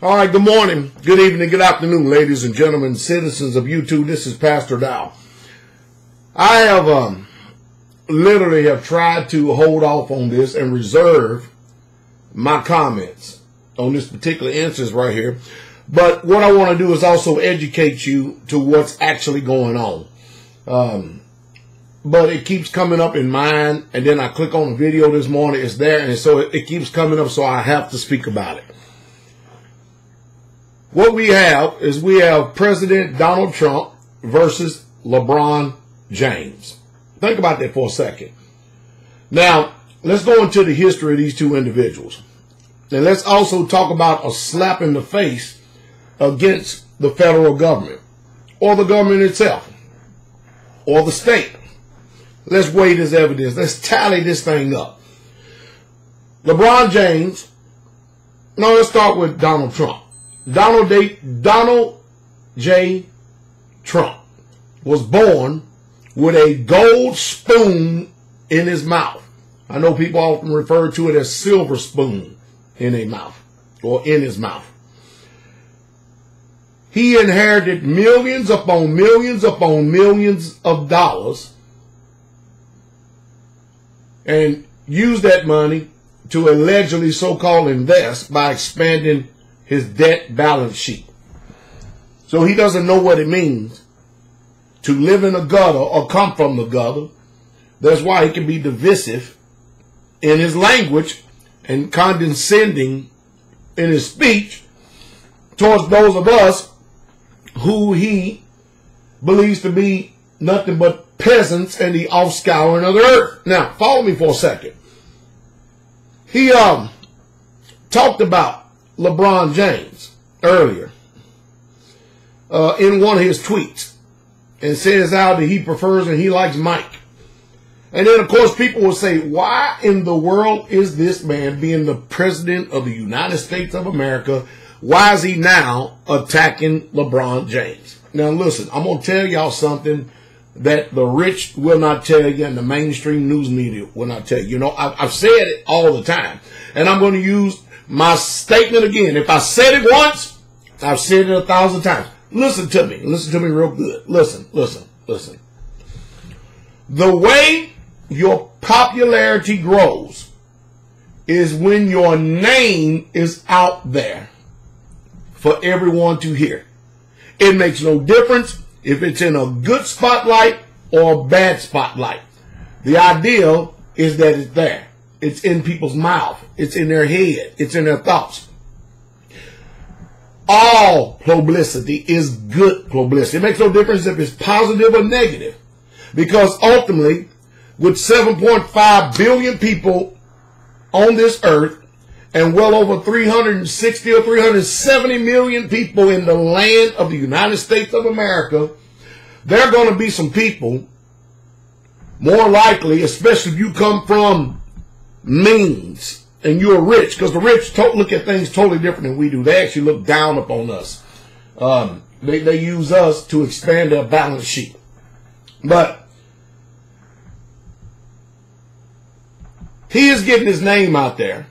All right, good morning, good evening, good afternoon, ladies and gentlemen, citizens of YouTube. This is Pastor Dowell. I have literally have tried to hold off on this and reserve my comments on this particular instance right here. But what I want to do is also educate you to what's actually going on. But it keeps coming up in mind, and then I click on the video this morning, it's there, and so it keeps coming up, so I have to speak about it. What we have is President Donald Trump versus Lebron James. Think about that for a second. Now, let's go into the history of these two individuals. And let's also talk about a slap in the face against the federal government, or the government itself, or the state. Let's weigh this evidence. Let's tally this thing up. LeBron James. No, let's start with Donald Trump. Donald J. Trump was born with a gold spoon in his mouth. I know people often refer to it as silver spoon in a mouth, or in his mouth. He inherited millions upon millions upon millions of dollars and used that money to allegedly so-called invest by expanding his debt balance sheet. So he doesn't know what it means to live in a gutter or come from the gutter. That's why he can be divisive in his language and condescending in his speech towards those of us who he believes to be nothing but peasants and the offscouring of the earth. Now, follow me for a second. He talked about LeBron James earlier in one of his tweets, and says how that he prefers and he likes Mike. And then, of course, people will say, why in the world is this man, being the president of the United States of America, why is he now attacking LeBron James? Now, listen, I'm going to tell y'all something that the rich will not tell you and the mainstream news media will not tell you. You know, I've said it all the time, and I'm going to use my statement again. If I said it once, I've said it 1,000 times. Listen to me. Listen to me real good. Listen. The way your popularity grows is when your name is out there for everyone to hear. It makes no difference if it's in a good spotlight or a bad spotlight. The ideal is that it's there. It's in people's mouth. It's in their head. It's in their thoughts. All publicity is good publicity. It makes no difference if it's positive or negative. Because ultimately, with 7.5 billion people on this earth and well over 360 or 370 million people in the land of the United States of America, there are going to be some people, more likely, especially if you come from means and you're rich, because the rich look at things totally different than we do. They actually look down upon us. They use us to expand their balance sheet. But he is getting his name out there,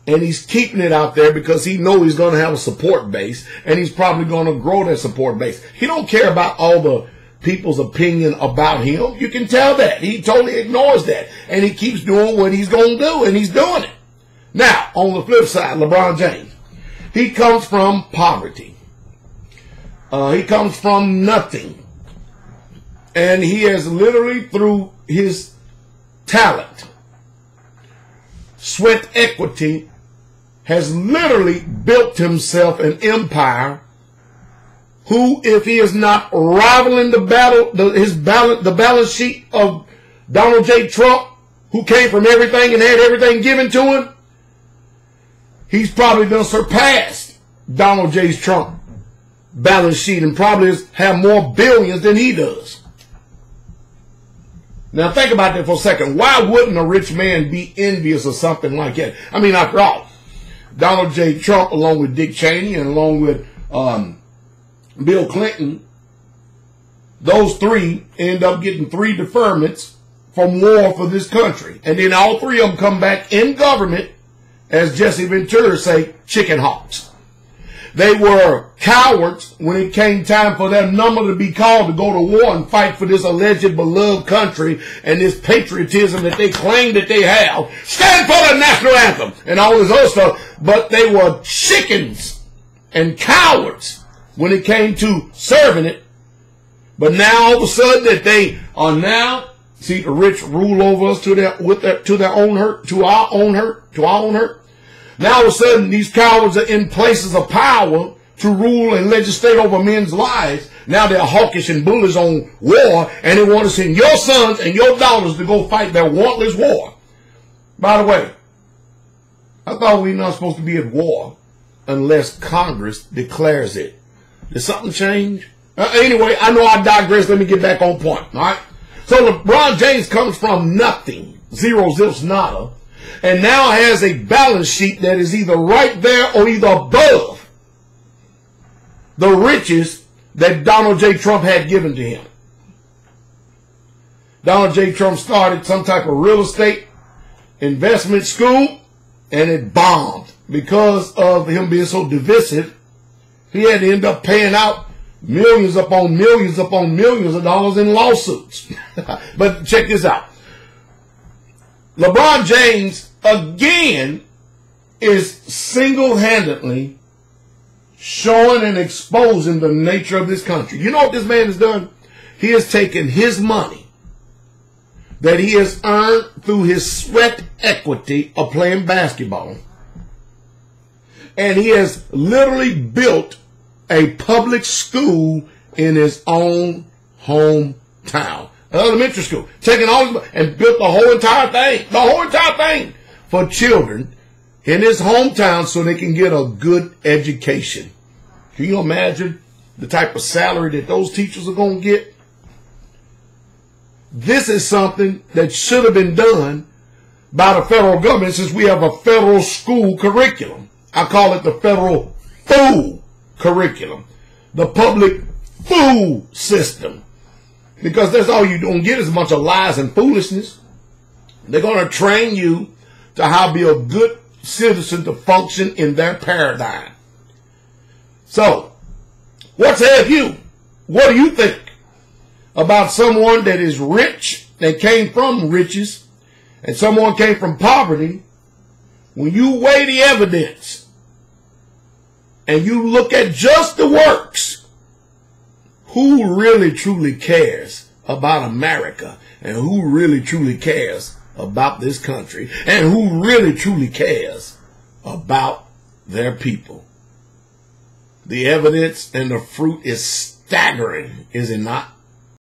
and he's keeping it out there because he knows he's going to have a support base, and he's probably going to grow that support base. He don't care about all the people's opinion about him. You can tell that. He totally ignores that. And he keeps doing what he's going to do, and he's doing it. Now, on the flip side, LeBron James. He comes from poverty. He comes from nothing. And he has literally, through his talent, sweat equity, has literally built himself an empire who, if he is not rivaling the balance sheet of Donald J. Trump, who came from everything and had everything given to him, he's probably going to surpass Donald J. Trump balance sheet and probably have more billions than he does. Now think about that for a second. Why wouldn't a rich man be envious of something like that? I mean, after all, Donald J. Trump, along with Dick Cheney and along with Bill Clinton, those three end up getting 3 deferments from war for this country. And then all 3 of them come back in government as Jesse Ventura say, chicken hawks. They were cowards when it came time for their number to be called to go to war and fight for this alleged beloved country and this patriotism that they claim that they have. Stand for the national anthem and all this other stuff. But they were chickens and cowards when it came to serving it. But now all of a sudden that they are now, see, the rich rule over us to our own hurt. Now all of a sudden these cowards are in places of power to rule and legislate over men's lives. Now they're hawkish and bullies on war, and they want to send your sons and your daughters to go fight their wantless war. By the way, I thought we were not supposed to be at war unless Congress declares it. Did something change? Anyway, I know I digress. Let me get back on point. All right. So LeBron James comes from nothing, zero, zilch, nada, and now has a balance sheet that is either right there or either above the riches that Donald J. Trump had given to him. Donald J. Trump started some type of real estate investment school, and it bombed because of him being so divisive. He had to end up paying out millions upon millions upon millions of dollars in lawsuits. But check this out. LeBron James, again, is single-handedly showing and exposing the nature of this country. You know what this man has done? He has taken his money that he has earned through his sweat equity of playing basketball, and he has literally built a public school in his own hometown. Elementary school. Taking all and built the whole entire thing for children in his hometown so they can get a good education. Can you imagine the type of salary that those teachers are going to get? This is something that should have been done by the federal government, since we have a federal school curriculum. I call it the federal fool curriculum, the public fool system. Because that's all you're going to get is a bunch of lies and foolishness. They're going to train you to how to be a good citizen to function in their paradigm. So, what's ahead of you? What do you think about someone that is rich and came from riches, and someone came from poverty? When you weigh the evidence and you look at just the works, who really truly cares about America, and who really truly cares about this country, and who really truly cares about their people? The evidence and the fruit is staggering, is it not?